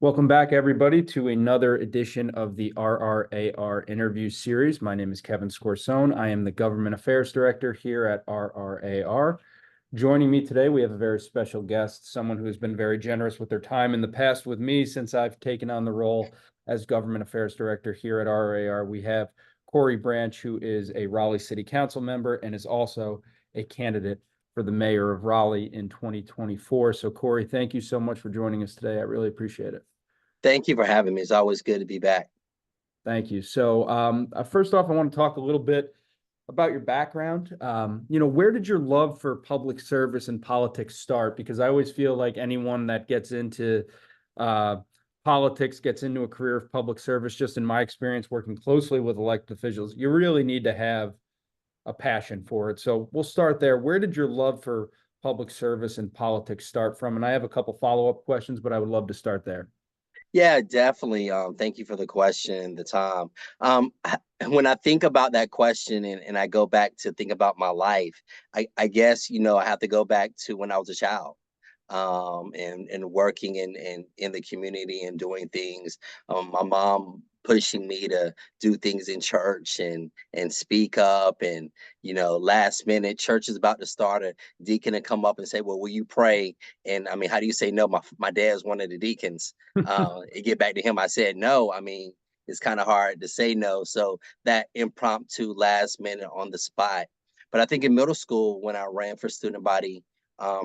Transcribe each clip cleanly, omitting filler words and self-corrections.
Welcome back, everybody, to another edition of the RRAR interview series. My name is Kevin Scorsone. I am the Government Affairs Director here at RRAR. Joining me today, we have a very special guest, someone who has been very generous with their time in the past with me since I've taken on the role as Government Affairs Director here at RRAR. We have Corey Branch, who is a Raleigh City Council member and is also a candidate for the mayor of Raleigh in 2024. So, Corey, thank you so much for joining us today. I really appreciate it. Thank you for having me. It's always good to be back. Thank you. So, first off, I want to talk a little bit about your background. Where did your love for public service and politics start? Because I always feel like anyone that gets into uh, politics gets into a career of public service, just in my experience working closely with elected officials, you really need to have a passion for it. So we'll start there. Where did your love for public service and politics start from? And I have a couple follow-up questions, but I would love to start there. Yeah, definitely. Thank you for the question, the time. When I think about that question and I go back to think about my life, I guess, I have to go back to when I was a child. And working in the community and doing things. My mom pushing me to do things in church and speak up, and last minute church is about to start, a deacon to come up and say, well, will you pray? And I mean, how do you say no? My dad's one of the deacons. It get back to him, I said no. I mean, it's kind of hard to say no, so that impromptu last minute on the spot. But I think in middle school, when I ran for student body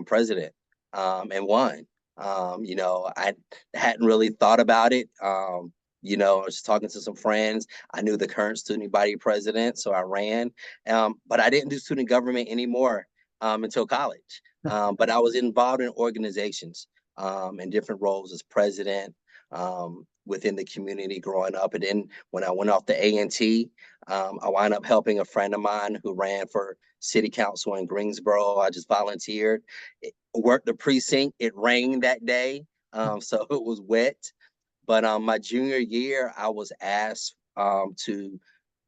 president, and won. I hadn't really thought about it. I was talking to some friends. I knew the current student body president, so I ran. But I didn't do student government anymore until college. But I was involved in organizations in different roles as president within the community growing up. And then when I went off to A&T, I wound up helping a friend of mine who ran for city council in Greensboro. I just volunteered, worked the precinct. It rained that day, so it was wet. But my junior year, I was asked to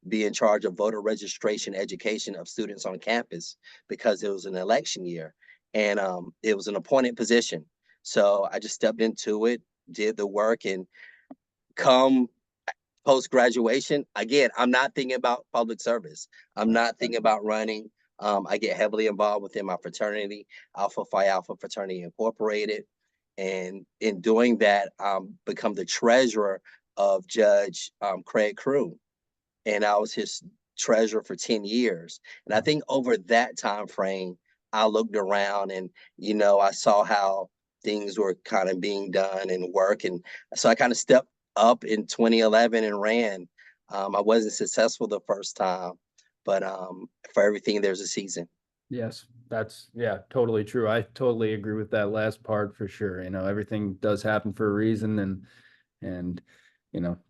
be in charge of voter registration education of students on campus because it was an election year, and it was an appointed position. So I just stepped into it, did the work, and come post graduation, again, I'm not thinking about public service. I'm not thinking about running. I get heavily involved within my fraternity, Alpha Phi Alpha Fraternity Incorporated. And in doing that, become the treasurer of Judge Craig Crew. And I was his treasurer for 10 years. And I think over that time frame, I looked around and, I saw how things were kind of being done and work. And so I kind of stepped up in 2011 and ran. I wasn't successful the first time, but for everything, there's a season. Yes, that's totally true. I totally agree with that last part for sure. Everything does happen for a reason, and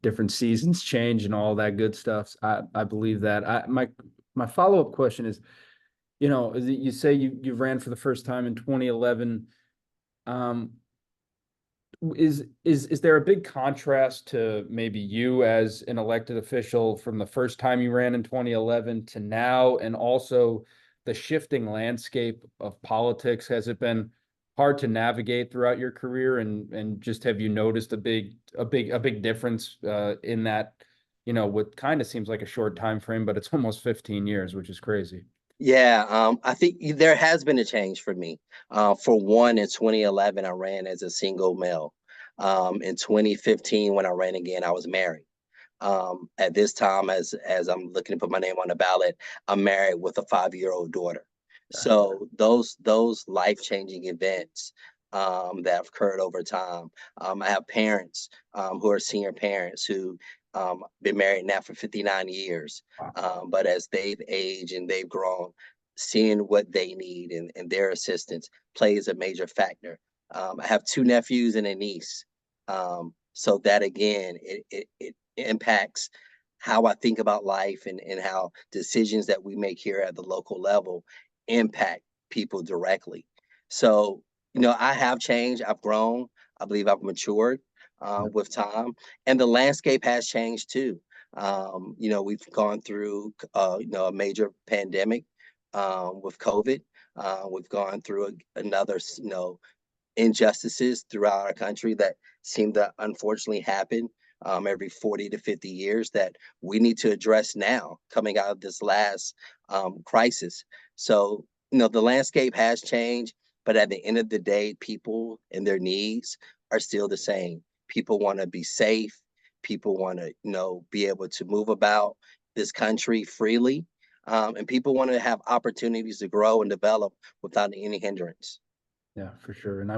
different seasons change and all that good stuff. I believe that. My follow-up question is, you say you ran for the first time in 2011. Is there a big contrast to maybe you as an elected official from the first time you ran in 2011 to now, and also the shifting landscape of politics? Has it been hard to navigate throughout your career, and just have you noticed a big difference in that, what kind of seems like a short time frame, but it's almost 15 years, which is crazy. Yeah, I think there has been a change for me. For one, in 2011, I ran as a single male. In 2015, when I ran again, I was married. At this time, as I'm looking to put my name on the ballot, I'm married with a 5-year-old daughter. So those life-changing events that have occurred over time. I have parents who are senior parents who been married now for 59 years. But as they've aged and they've grown, seeing what they need and their assistance plays a major factor. I have 2 nephews and a niece. So that again, it impacts how I think about life and how decisions that we make here at the local level impact people directly. So, I have changed, I've grown, I believe I've matured with time, and the landscape has changed too. We've gone through, a major pandemic with COVID. We've gone through another, injustices throughout our country that seem to unfortunately happen every 40 to 50 years that we need to address now coming out of this last crisis. So, the landscape has changed, but at the end of the day, people and their needs are still the same. People want to be safe. People want to, be able to move about this country freely. And people want to have opportunities to grow and develop without any hindrance. Yeah, for sure. And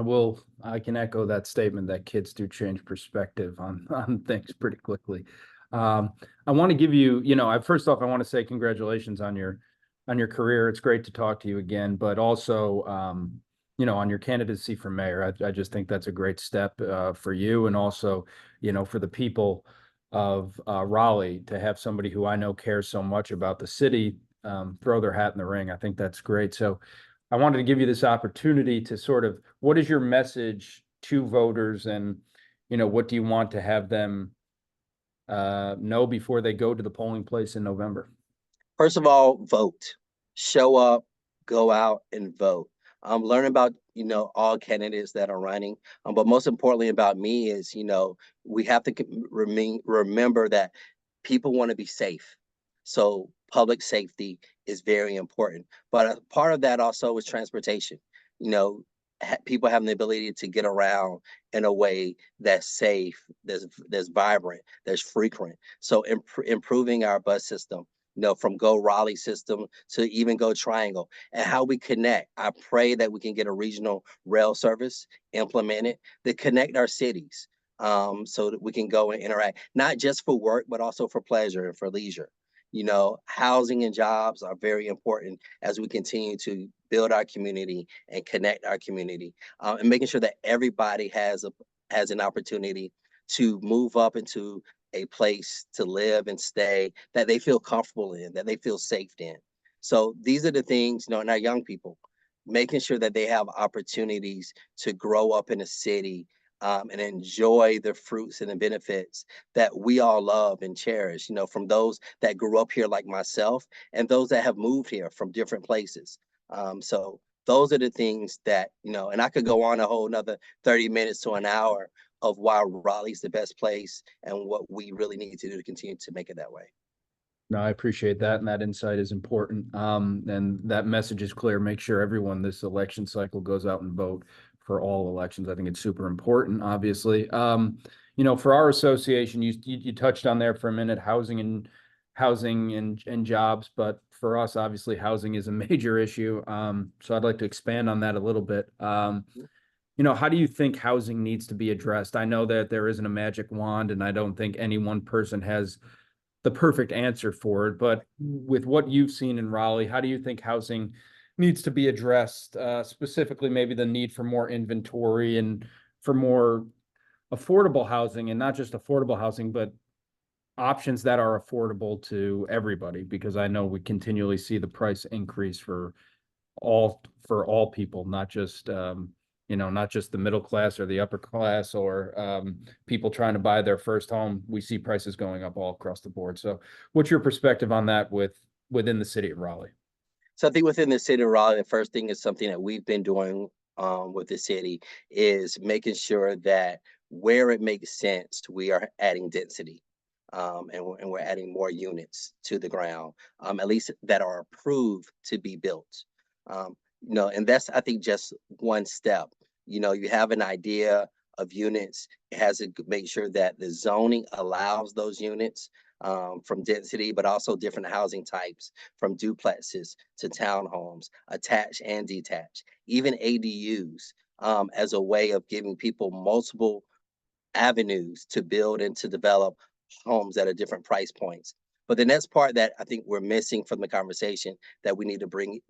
I can echo that statement that kids do change perspective on on things pretty quickly. Um, I want to give you, first off, I want to say congratulations on your career. It's great to talk to you again, but also, on your candidacy for mayor. I just think that's a great step for you, and also, for the people of Raleigh, to have somebody who I know cares so much about the city throw their hat in the ring. I think that's great. So I wanted to give you this opportunity to sort of, what is your message to voters, and, what do you want to have them know before they go to the polling place in November? First of all, vote. Show up, go out and vote. Learn about, all candidates that are running. But most importantly about me is, we have to remember that people want to be safe. So public safety is very important. But a part of that also is transportation. You know, people having the ability to get around in a way that's safe, that's vibrant, that's frequent. So improving our bus system, from Go Raleigh system to even Go Triangle, and how we connect. I pray that we can get a regional rail service implemented to connect our cities, so that we can go and interact, not just for work, but also for pleasure and for leisure. Housing and jobs are very important as we continue to build our community and connect our community, and making sure that everybody has an opportunity to move up into a place to live and stay that they feel comfortable in, that they feel safe in. So these are the things, and our young people, making sure that they have opportunities to grow up in a city, and enjoy the fruits and the benefits that we all love and cherish, from those that grew up here like myself and those that have moved here from different places. So those are the things that, and I could go on a whole another 30 minutes to an hour of why Raleigh's the best place and what we really need to do to continue to make it that way. No, I appreciate that, and that insight is important. And that message is clear. Make sure everyone this election cycle goes out and vote for all elections. I think it's super important, obviously. For our association, you touched on there for a minute, housing and jobs, but for us, obviously, housing is a major issue. So I'd like to expand on that a little bit. How do you think housing needs to be addressed? I know that there isn't a magic wand, and I don't think any one person has the perfect answer for it. But with what you've seen in Raleigh, how do you think housing needs to be addressed? Specifically, maybe the need for more inventory and for more affordable housing, and not just affordable housing, but options that are affordable to everybody, because I know we continually see the price increase for all people, not just the middle class or the upper class, or people trying to buy their first home. We see prices going up all across the board. So what's your perspective on that within the city of Raleigh? So I think within the city of Raleigh, the first thing is something that we've been doing, with the city, is making sure that where it makes sense, we are adding density, and we're adding more units to the ground, at least that are approved to be built. And that's, I think, just one step. You have an idea of units. It has to make sure that the zoning allows those units, from density, but also different housing types, from duplexes to townhomes, attached and detached, even ADUs, as a way of giving people multiple avenues to build and to develop homes at a different price points. But the next part that I think we're missing from the conversation that we need to bring,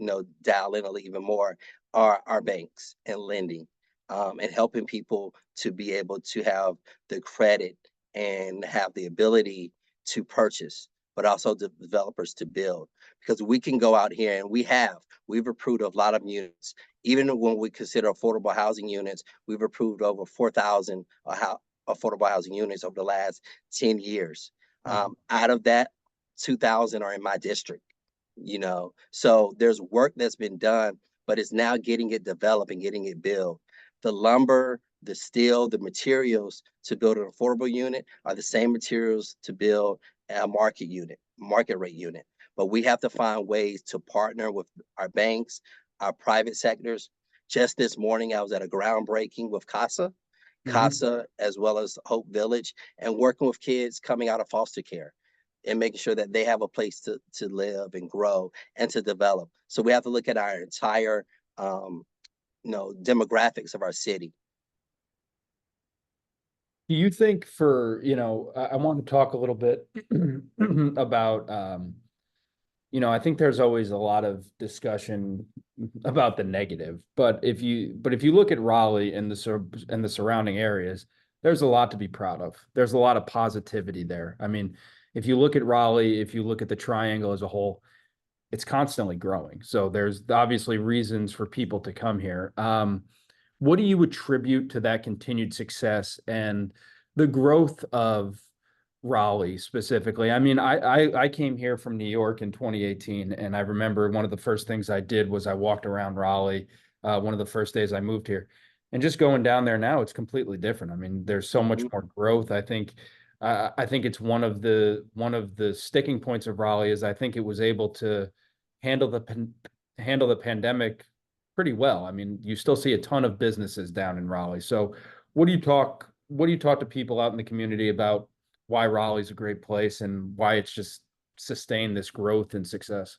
dial in a little even more, are our banks and lending, and helping people to be able to have the credit and have the ability to purchase, but also the developers to build. Because we can go out here, and we've approved a lot of units. Even when we consider affordable housing units, we've approved over 4,000 affordable housing units over the last 10 years. Out of that, 2,000 are in my district. So there's work that's been done, but it's now getting it developed and getting it built. the lumber, the steel, the materials to build an affordable unit are the same materials to build a market rate unit. But we have to find ways to partner with our banks, our private sectors. Just this morning, I was at a groundbreaking with CASA, as well as Hope Village, and working with kids coming out of foster care and making sure that they have a place to live and grow and to develop. So we have to look at our entire demographics of our city. Do you think I want to talk a little bit about, I think there's always a lot of discussion about the negative, but if you look at Raleigh and the surrounding areas, there's a lot to be proud of. There's a lot of positivity there. I mean, if you look at Raleigh, if you look at the triangle as a whole, it's constantly growing. So there's obviously reasons for people to come here. What do you attribute to that continued success and the growth of Raleigh specifically? I mean, I came here from New York in 2018, and I remember one of the first things I did was I walked around Raleigh, one of the first days I moved here. And just going down there now, it's completely different. I mean, there's so much more growth. I think it's one of the sticking points of Raleigh is I think it was able to handle the pandemic pretty well. I mean, you still see a ton of businesses down in Raleigh. So what do you talk to people out in the community about why Raleigh's a great place and why it's just sustained this growth and success?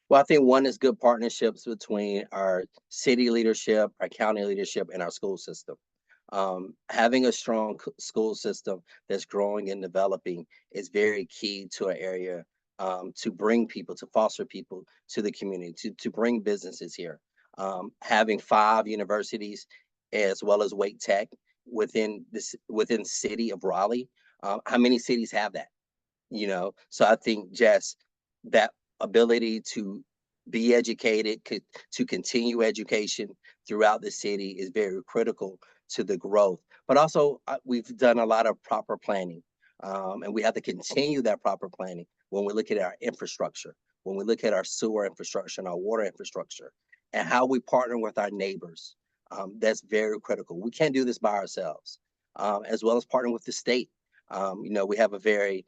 Well, I think one is good partnerships between our city leadership, our county leadership, and our school system. Having a strong school system that's growing and developing is very key to an area, to bring people, to foster people to the community, to bring businesses here. Having 5 universities as well as Wake Tech within the city of Raleigh. How many cities have that? So I think just that ability to be educated, to continue education throughout the city is very critical to the growth. But also, we've done a lot of proper planning, and we have to continue that proper planning when we look at our infrastructure, when we look at our sewer infrastructure and our water infrastructure, and how we partner with our neighbors. That's very critical. We can't do this by ourselves, as well as partner with the state. We have a very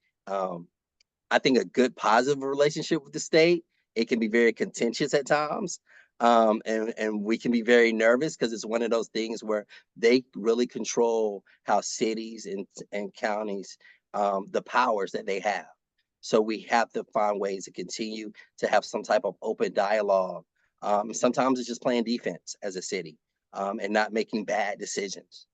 I think a good positive relationship with the state. It can be very contentious at times. And we can be very nervous because it's one of those things where they really control how cities and counties, the powers that they have. So we have to find ways to continue to have some type of open dialogue. Sometimes it's just playing defense as a city, and not making bad decisions.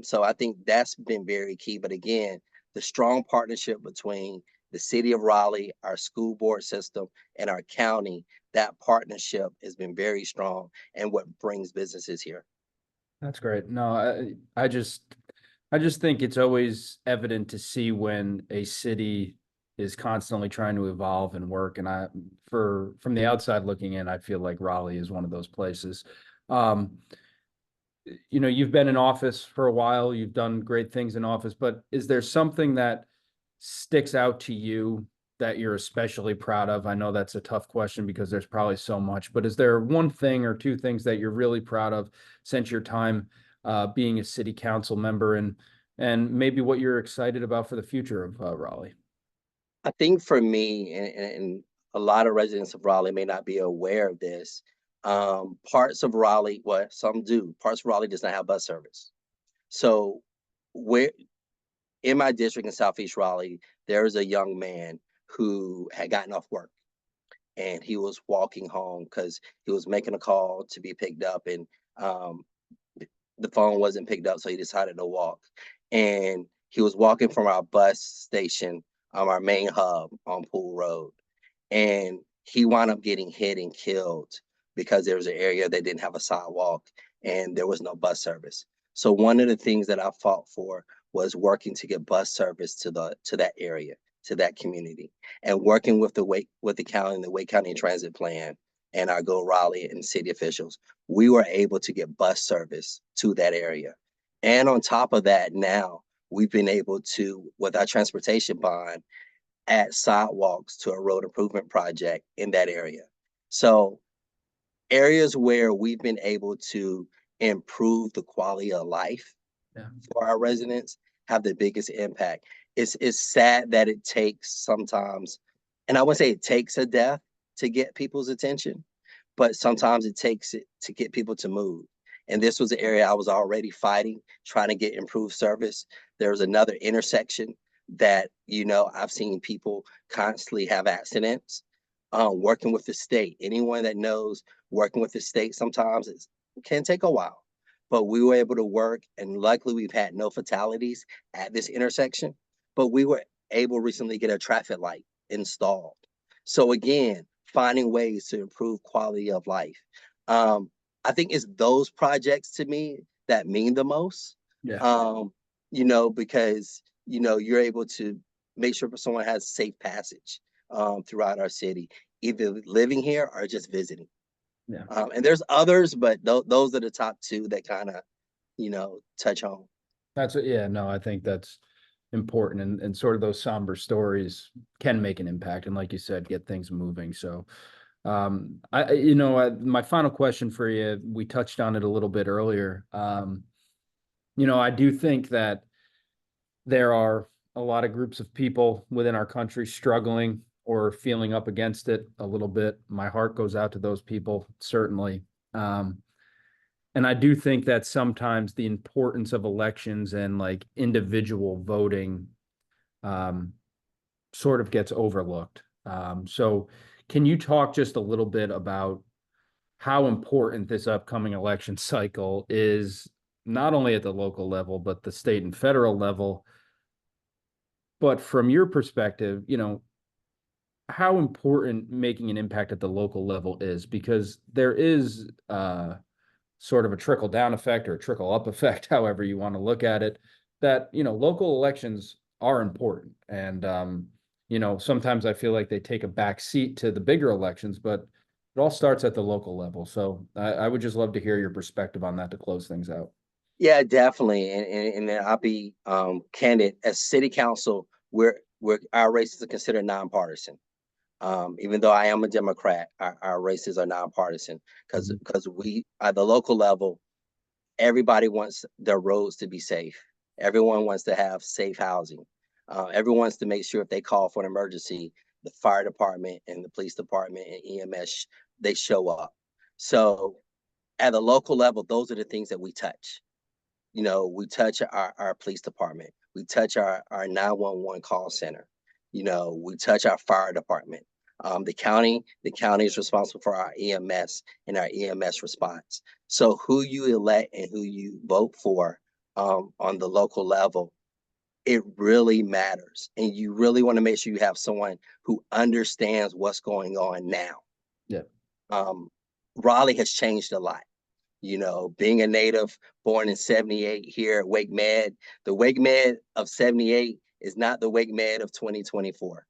So I think that's been very key. But again, the strong partnership between the city of Raleigh, our school board system, and our county, that partnership has been very strong and what brings businesses here. That's great. No, I just think it's always evident to see when a city is constantly trying to evolve and work. And from the outside looking in, I feel like Raleigh is one of those places. You've been in office for a while, you've done great things in office, but is there something that sticks out to you that you're especially proud of? I know that's a tough question because there's probably so much, but is there one thing or two things that you're really proud of since your time being a city council member, and maybe what you're excited about for the future of Raleigh? I think for me, and a lot of residents of Raleigh may not be aware of this, parts of Raleigh, well, some do, parts of Raleigh does not have bus service. So where in my district in Southeast Raleigh, there is a young man who had gotten off work and he was walking home because he was making a call to be picked up, and the phone wasn't picked up, so he decided to walk. And he was walking from our bus station, our main hub on Pool Road, and he wound up getting hit and killed because there was an area that didn't have a sidewalk and there was no bus service. So one of the things that I fought for was working to get bus service to that area, to that community, and working with the county and the Wake County Transit Plan and our Go Raleigh and city officials, we were able to get bus service to that area. And on top of that, now we've been able to, with our transportation bond, add sidewalks to a road improvement project in that area. So areas where we've been able to improve the quality of life Yeah. for our residents have the biggest impact. It's sad that it takes sometimes, and I wouldn't say it takes a death to get people's attention, but sometimes it takes it to get people to move. And this was an area I was already fighting, trying to get improved service. There was another intersection that, I've seen people constantly have accidents. Working with the state, anyone that knows working with the state sometimes it can take a while, but we were able to work, and luckily we've had no fatalities at this intersection, but we were able recently to get a traffic light installed. So again, finding ways to improve quality of life. Um, I think it's those projects to me that mean the most. Yeah. Um, because you're able to make sure someone has safe passage throughout our city, either living here or just visiting. Yeah. And there's others, but those are the top two that kind of, touch home. Yeah, no, I think that's important, and sort of those somber stories can make an impact. And like you said, get things moving. So, my final question for you, we touched on it a little bit earlier. I do think that there are a lot of groups of people within our country struggling or feeling up against it a little bit. My heart goes out to those people, certainly. Um, and I do think that sometimes the importance of elections and like individual voting um, sort of gets overlooked. So can you talk just a little bit about how important this upcoming election cycle is, not only at the local level, but the state and federal level? But from your perspective, how important making an impact at the local level is, because there is sort of a trickle down effect or a trickle up effect, however you want to look at it, that, local elections are important. And, sometimes I feel like they take a back seat to the bigger elections, but it all starts at the local level. So I would just love to hear your perspective on that to close things out. Yeah, definitely. And I'll be candid. As city council, we're our races are considered nonpartisan. Even though I am a Democrat, our races are nonpartisan because Mhm. we at the local level, everybody wants their roads to be safe. Everyone wants to have safe housing. Everyone wants to make sure if they call for an emergency, the fire department and the police department and EMS they show up. So at the local level, those are the things that we touch. We touch our police department. We touch our 911 call center. We touch our fire department. The county is responsible for our EMS and our EMS response. So who you elect and who you vote for on the local level, it really matters. And you really want to make sure you have someone who understands what's going on now. Yeah. Um, Raleigh has changed a lot. Being a native born in 78 here at Wake Med, the Wake Med of 78 is not the Wake Med of 2024.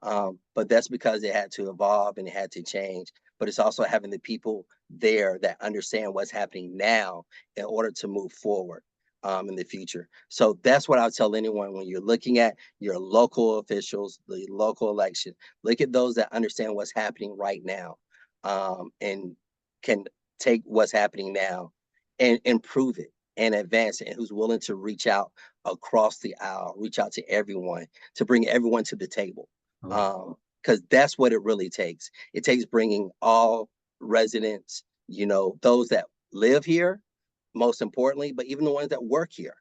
But that's because it had to evolve and it had to change. But it's also having the people there that understand what's happening now in order to move forward in the future. So that's what I'll tell anyone when you're looking at your local officials, the local election, look at those that understand what's happening right now and can take what's happening now and improve it and advance it, and who's willing to reach out across the aisle, reach out to everyone to bring everyone to the table. Oh, Because that's what it really takes. It takes bringing all residents, those that live here, most importantly, but even the ones that work here,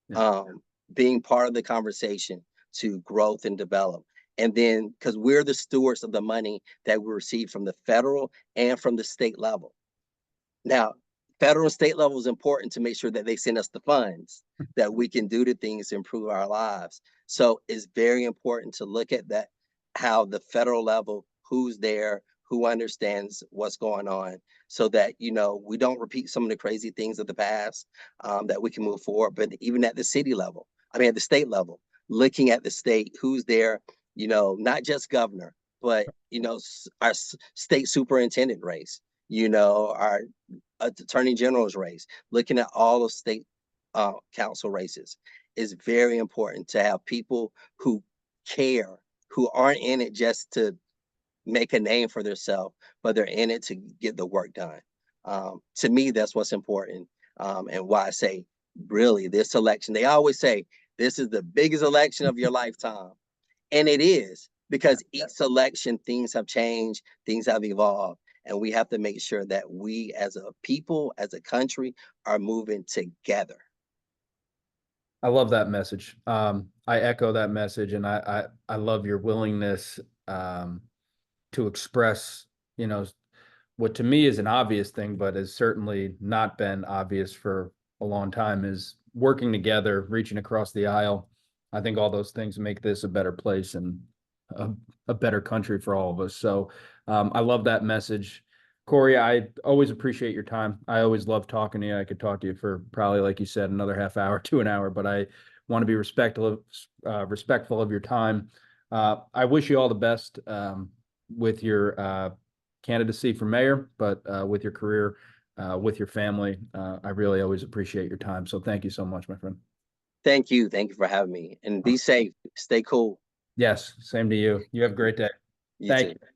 yeah. um, being part of the conversation to growth and develop. And then, because we're the stewards of the money that we receive from the federal and from the state level. Now, federal and state level is important to make sure that they send us the funds that we can do the things to improve our lives. So it's very important to look at that, how the federal level, who's there, who understands what's going on, so that we don't repeat some of the crazy things of the past, that we can move forward. But even at the city level, I mean at the state level, looking at the state, who's there, not just governor, but our state superintendent race, our attorney general's race, looking at all of state council races, is very important to have people who care, who aren't in it just to make a name for themselves, but they're in it to get the work done. To me, that's what's important. and why I say really this election. They always say this is the biggest election of your lifetime, and it is because each election things have changed, things have evolved, and we have to make sure that we as a people, as a country, are moving together. I love that message. I echo that message, and I love your willingness to express, you know, what to me is an obvious thing, but has certainly not been obvious for a long time, is working together, reaching across the aisle. I think all those things make this a better place and a, a better country for all of us. So I love that message. Corey, I always appreciate your time. I always love talking to you. I could talk to you for probably, like you said, another half hour to an hour, but I want to be respectful of your time. I wish you all the best with your candidacy for mayor, but with your career, with your family. I really always appreciate your time. So thank you so much, my friend. Thank you. Thank you for having me. And be safe. Stay cool. Yes, same to you. You have a great day. You Thank too. you.